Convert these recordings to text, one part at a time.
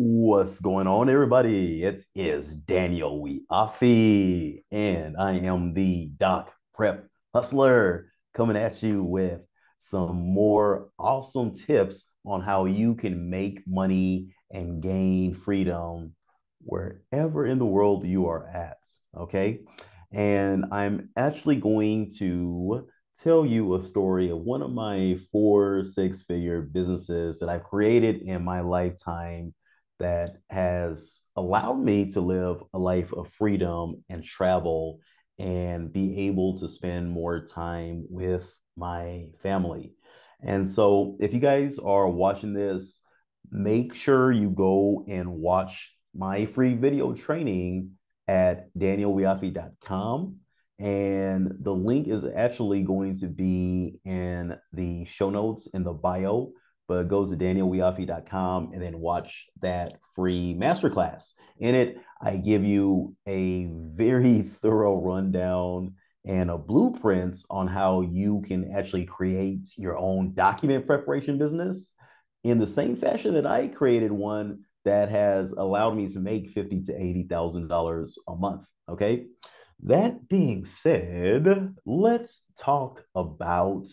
What's going on, everybody? It is Daniel Weafi, and I am the Doc Prep Hustler coming at you with some more awesome tips on how you can make money and gain freedom wherever in the world you are at. Okay. And I'm actually going to tell you a story of one of my 4 6 figure businesses that I've created in my lifetime that has allowed me to live a life of freedom and travel and be able to spend more time with my family. And so, if you guys are watching this, make sure you go and watch my free video training at danielweafi.com. And the link is actually going to be in the show notes in the bio, but go to danielweafi.com and then watch that free masterclass. In it, I give you a very thorough rundown and a blueprint on how you can actually create your own document preparation business in the same fashion that I created one that has allowed me to make $50,000 to $80,000 a month. Okay. That being said, let's talk about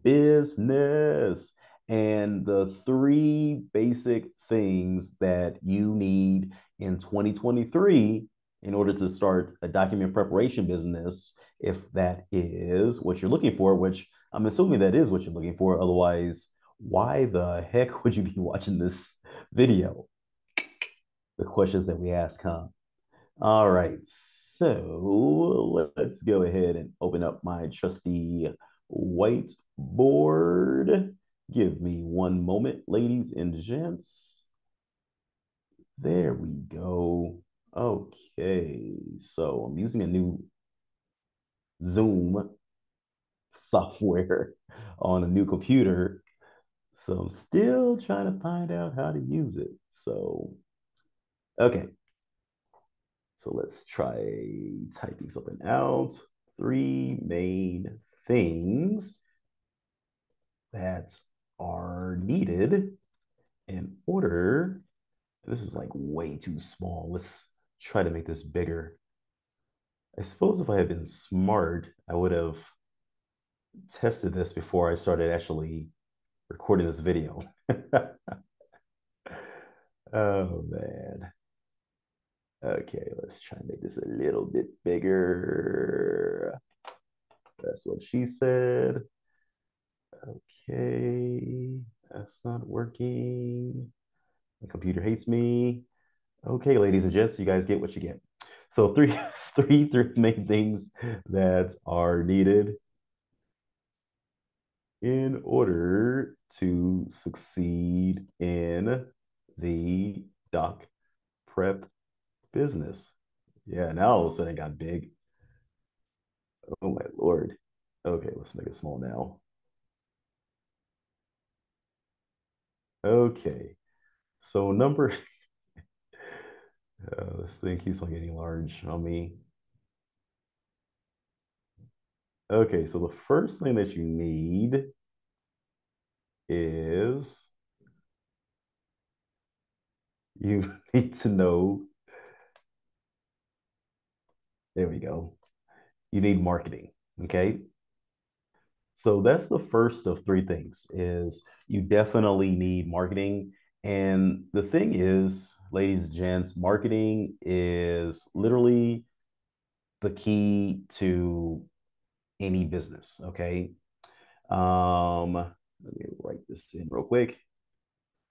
business and the three basic things that you need in 2023 in order to start a document preparation business, if that is what you're looking for, which I'm assuming that is what you're looking for. Otherwise, why the heck would you be watching this video? The questions that we ask, huh? All right. So let's go ahead and open up my trusty whiteboard. Give me one moment, ladies and gents. There we go. Okay. So I'm using a new Zoom software on a new computer. So I'm still trying to find out how to use it. So, okay. So let's try typing something out. Three main things that are needed in order. This is like way too small. Let's try to make this bigger. I suppose if I had been smart, I would have tested this before I started actually recording this video. Oh man. Okay, let's try and make this a little bit bigger. That's what she said. Okay, that's not working. The computer hates me. Okay, ladies and gents, you guys get what you get. So three main things that are needed in order to succeed in the doc prep business. Yeah, now all of a sudden it got big. Oh my Lord. Okay, let's make it small now. Okay, so this thing keeps on getting large on me. Okay, so the first thing that you need is you need to know, there we go. You need marketing. Okay. So that's the first of three things is you definitely need marketing. And the thing is, ladies and gents, marketing is literally the key to any business. Okay. Let me write this in real quick.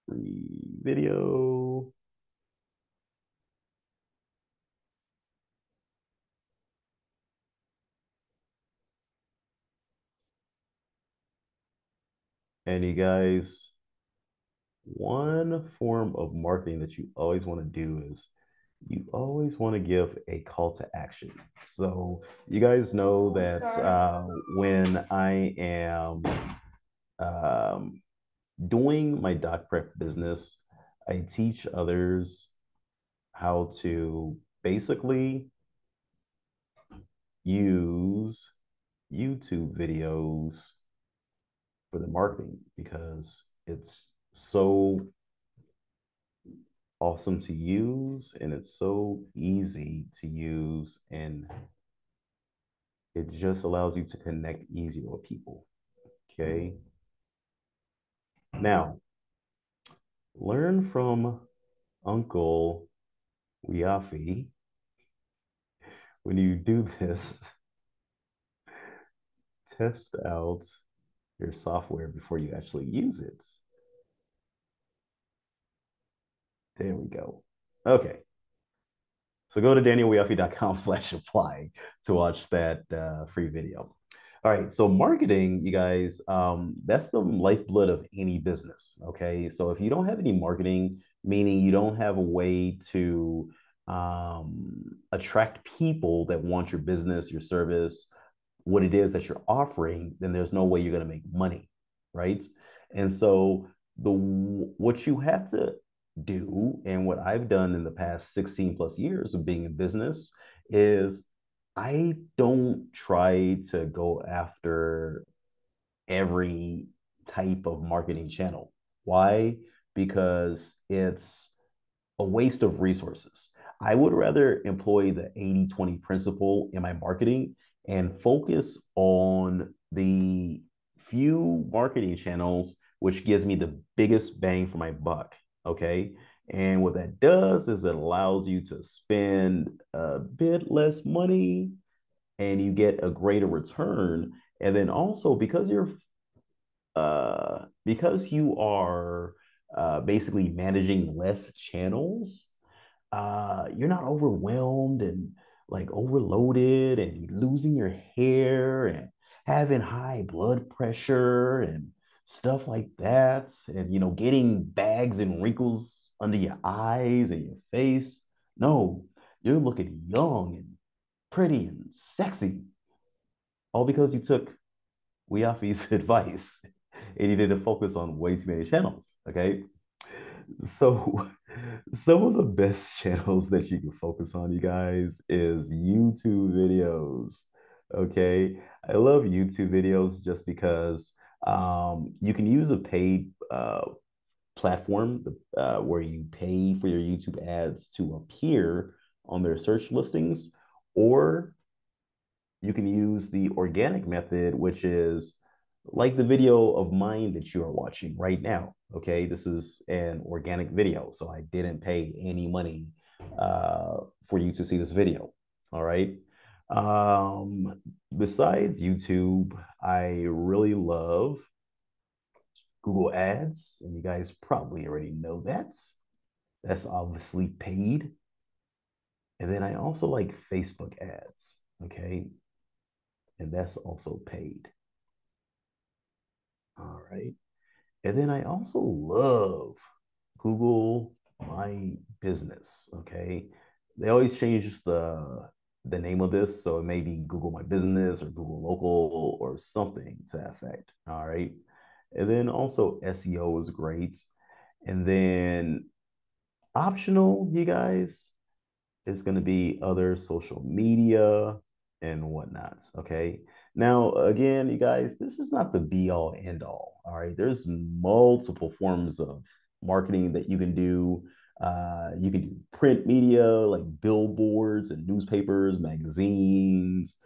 Free video. And you guys, one form of marketing that you always want to do is you always want to give a call to action. So you guys know that when I am um, doing my doc prep business, I teach others how to basically use YouTube videos for the marketing because it's so awesome to use and it's so easy to use and it just allows you to connect easier with people. Okay. Now, learn from Uncle Wiafi. When you do this, test out your software before you actually use it. There we go. Okay. So go to danielwiafi.com/apply to watch that free video. All right. So marketing, you guys, that's the lifeblood of any business. Okay. So if you don't have any marketing, meaning you don't have a way to attract people that want your business, your service, what it is that you're offering, then there's no way you're going to make money, right? And so the what you have to do, and what I've done in the past 16 plus years of being in business, is I don't try to go after every type of marketing channel. Why? Because it's a waste of resources. I would rather employ the 80/20 principle in my marketing and focus on the few marketing channels which gives me the biggest bang for my buck. Okay. And what that does is it allows you to spend a bit less money and you get a greater return. And then also because you are basically managing less channels, you're not overwhelmed and like overloaded and losing your hair and having high blood pressure and stuff like that. And, getting bags and wrinkles under your eyes and your face. No, you're looking young and pretty and sexy, all because you took Wiafi's advice and you didn't focus on way too many channels. Okay. So, some of the best channels that you can focus on, you guys, is YouTube videos. Okay. I love YouTube videos just because you can use a paid platform where you pay for your YouTube ads to appear on their search listings, or you can use the organic method, which is like the video of mine that you are watching right now. Okay, this is an organic video, so I didn't pay any money for you to see this video. All right. Um, Besides YouTube, I really love Google Ads, and you guys probably already know that. That's obviously paid. And then I also like Facebook ads. Okay, and that's also paid. All right. And then I also love Google My Business. Okay. They always change the name of this. So it may be Google My Business or Google Local or something to that effect. All right. And then also SEO is great. And then optional, you guys, it's going to be other social media and whatnot. Okay. Now, again, you guys, this is not the be all end all. All right. There's multiple forms of marketing that you can do. You can do print media like billboards and newspapers, magazines,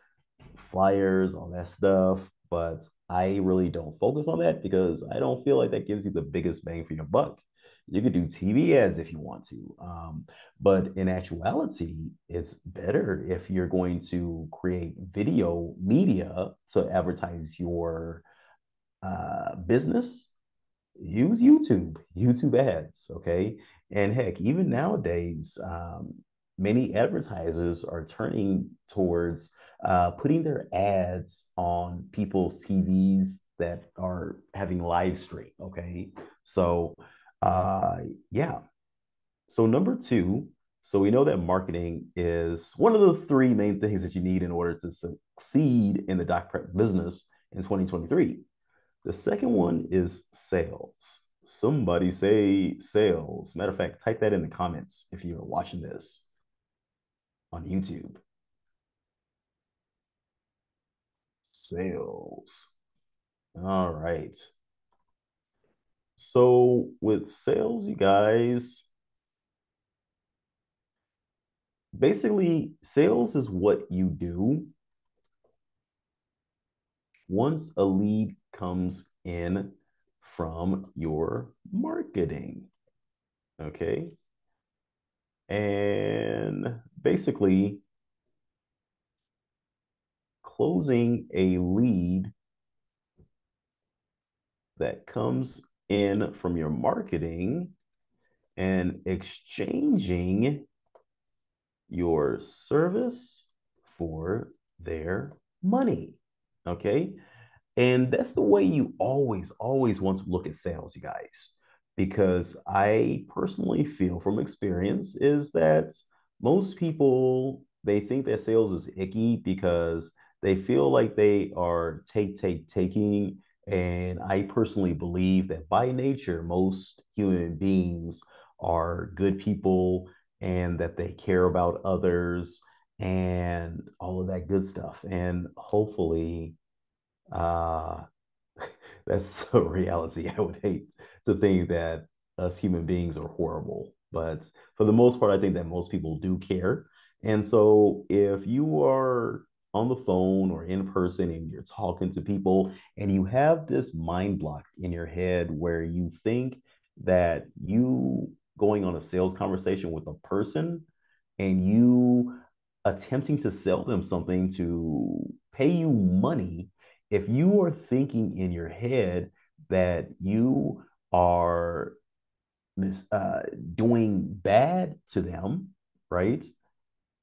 flyers, all that stuff. But I really don't focus on that because I don't feel like that gives you the biggest bang for your buck. You could do TV ads if you want to. But in actuality, it's better if you're going to create video media to advertise your business. Use YouTube ads, okay? And heck, even nowadays, many advertisers are turning towards putting their ads on people's TVs that are having live stream, okay? So, uh, yeah. So, number two, so we know that marketing is one of the three main things that you need in order to succeed in the doc prep business in 2023. The second one is sales. Somebody say sales. Matter of fact, type that in the comments if you're watching this on YouTube. Sales. All right. So with sales, you guys, basically, sales is what you do once a lead comes in from your marketing. Okay. And basically, closing a lead that comes in from your marketing and exchanging your service for their money. Okay. And that's the way you always want to look at sales, you guys, because I personally feel from experience is that most people they think that sales is icky because they feel like they are taking. And I personally believe that by nature, most human beings are good people and that they care about others and all of that good stuff. And hopefully, uh, that's a reality. I would hate to think that us human beings are horrible, but for the most part, I think that most people do care. And so, if you are on the phone or in person and you're talking to people and you have this mind block in your head where you think that you going on a sales conversation with a person and you attempting to sell them something to pay you money, if you are thinking in your head that you are doing bad to them, right?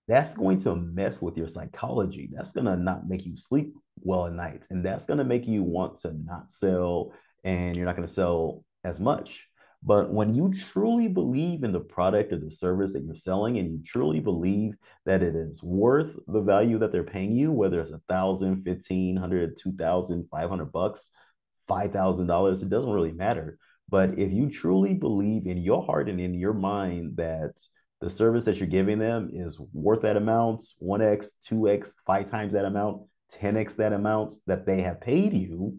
That's going to mess with your psychology. That's going to not make you sleep well at night. And that's going to make you want to not sell and you're not going to sell as much. But when you truly believe in the product or the service that you're selling and you truly believe that it is worth the value that they're paying you, whether it's 1,000, 1,500, 2,000, 500 bucks, $5,000, it doesn't really matter. But if you truly believe in your heart and in your mind that the service that you're giving them is worth that amount, 1x, 2x, five times that amount, 10x that amount that they have paid you,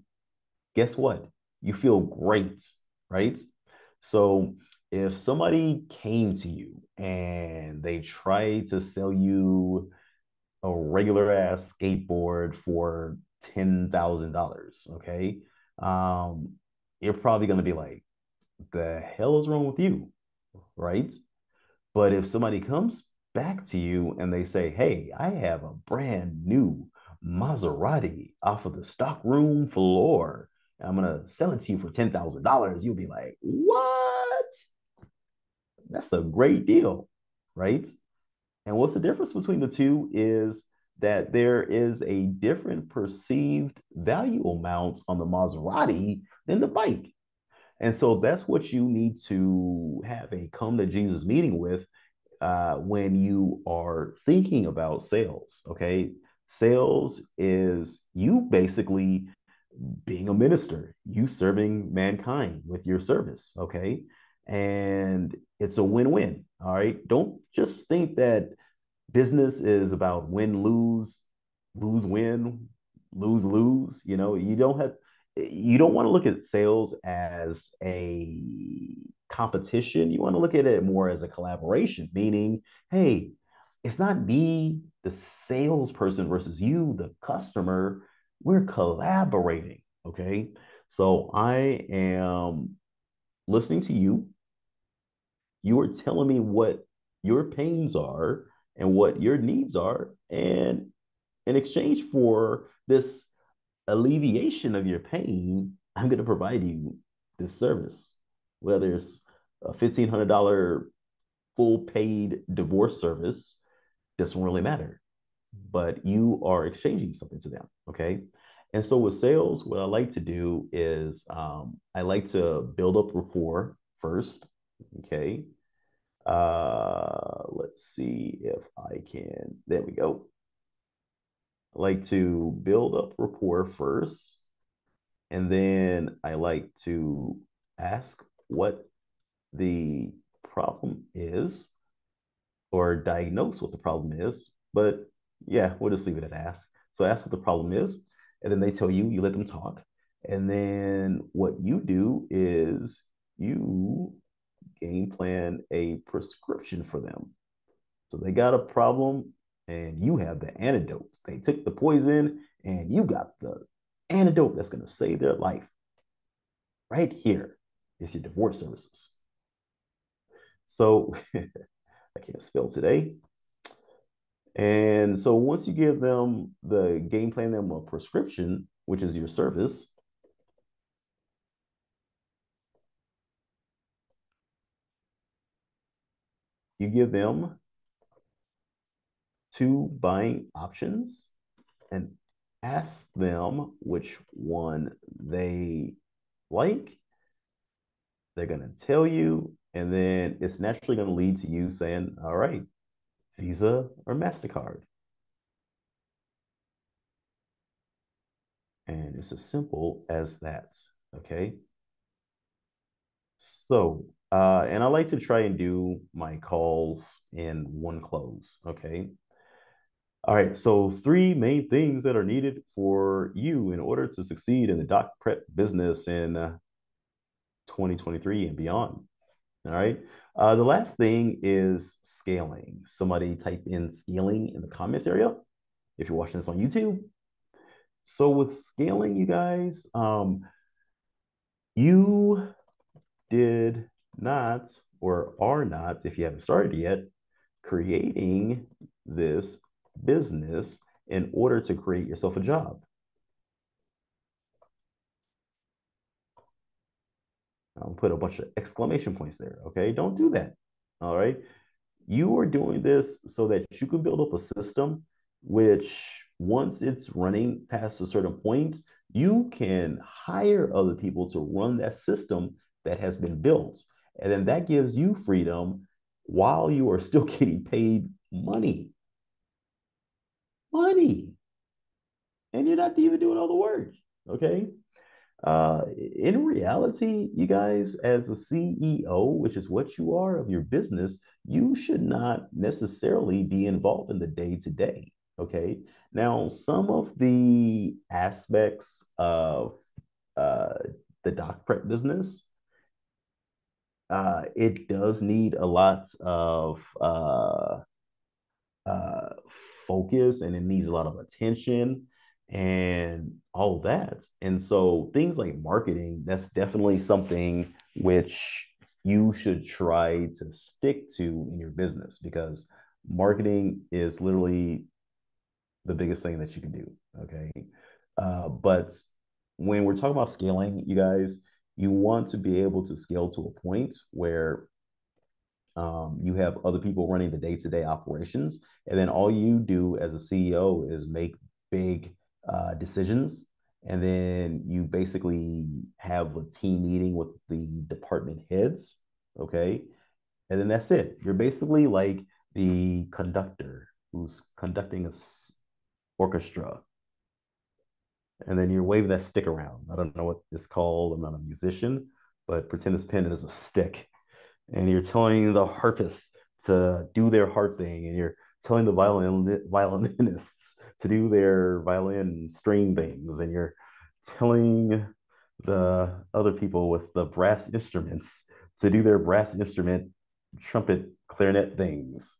guess what? You feel great, right? So if somebody came to you and they tried to sell you a regular ass skateboard for $10,000, okay, um, you're probably going to be like, the hell is wrong with you, right? But if somebody comes back to you and they say, hey, I have a brand new Maserati off of the stock room floor, and I'm going to sell it to you for $10,000, you'll be like, what? That's a great deal, right? And what's the difference between the two is that there is a different perceived value amount on the Maserati than the bike. And so that's what you need to have a come to Jesus meeting with when you are thinking about sales. Okay. Sales is you basically being a minister, you serving mankind with your service. Okay. And it's a win win. All right. Don't just think that business is about win lose, lose win, lose lose. You don't want to look at sales as a competition. You want to look at it more as a collaboration, meaning, hey, it's not me, the salesperson, versus you, the customer. We're collaborating. Okay. So I am listening to you. You are telling me what your pains are and what your needs are. And in exchange for this alleviation of your pain, I'm going to provide you this service, whether it's a $1,500 full paid divorce service, doesn't really matter. But you are exchanging something to them. Okay. And so with sales, what I like to do is I like to build up rapport first. Okay. Let's see if I can. There we go. I like to build up rapport first, and then I like to ask what the problem is or diagnose what the problem is. But yeah, we'll just leave it at ask. So ask what the problem is, and then they tell you, you let them talk. And then what you do is you game plan a prescription for them. So they got a problem, and you have the antidotes. They took the poison, and you got the antidote that's going to save their life. Right here is your divorce services. So I can't spell today. And so once you give them the game plan, them a prescription, which is your service, you give them two buying options and ask them which one they like. They're going to tell you, and then it's naturally going to lead to you saying, all right, Visa or MasterCard. And it's as simple as that. Okay. So, and I like to try and do my calls in one close. Okay. All right. So, three main things that are needed for you in order to succeed in the doc prep business in 2023 and beyond. All right. The last thing is scaling. Somebody type in scaling in the comments area if you're watching this on YouTube. So, with scaling, you guys, you did not or are not, if you haven't started yet, creating this business in order to create yourself a job. I'll put a bunch of exclamation points there. Okay. Don't do that. All right. You are doing this so that you can build up a system which, once it's running past a certain point, you can hire other people to run that system that has been built. And then that gives you freedom while you are still getting paid money. Money. And you're not even doing all the work. Okay. In reality, you guys, as a CEO, which is what you are of your business, you should not necessarily be involved in the day to day. Okay. Now, some of the aspects of uh, the doc prep business, it does need a lot of uh, focus, and it needs a lot of attention and all that. And so things like marketing, that's definitely something which you should try to stick to in your business, because marketing is literally the biggest thing that you can do. Okay. But when we're talking about scaling, you guys, you want to be able to scale to a point where you have other people running the day-to-day operations, and then all you do as a CEO is make big decisions, and then you basically have a team meeting with the department heads. Okay. And then that's it. You're basically like the conductor who's conducting a orchestra, and then you're waving that stick around. I don't know what it's called. I'm not a musician, but pretend this pen is a stick, and you're telling the harpists to do their harp thing, and you're telling the violinists to do their violin string things, and you're telling the other people with the brass instruments to do their brass instrument, trumpet, clarinet things.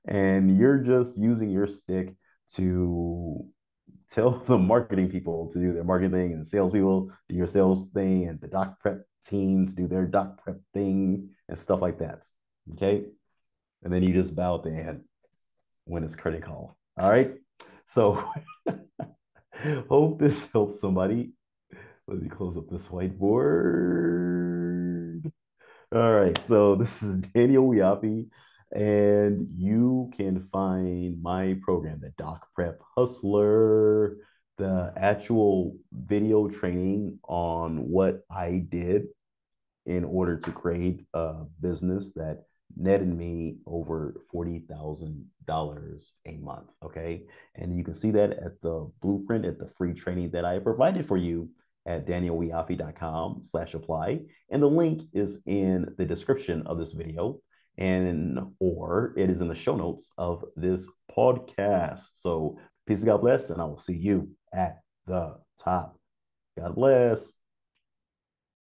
And you're just using your stick to tell the marketing people to do their marketing, and the sales people do your sales thing, and the doc prep team to do their doc prep thing and stuff like that. Okay. And then you just bow at the end when it's curtain call. All right. So hope this helps somebody. Let me close up this whiteboard. All right. So this is Daniel Wiapi, and you can find my program, the Doc Prep Hustler, the actual video training on what I did in order to create a business that netted me over $40,000 a month. Okay. And you can see that at the blueprint, at the free training that I provided for you at danielwiafi.com/apply. And the link is in the description of this video, and or it is in the show notes of this podcast. So peace, God bless, and I will see you at the top. God bless.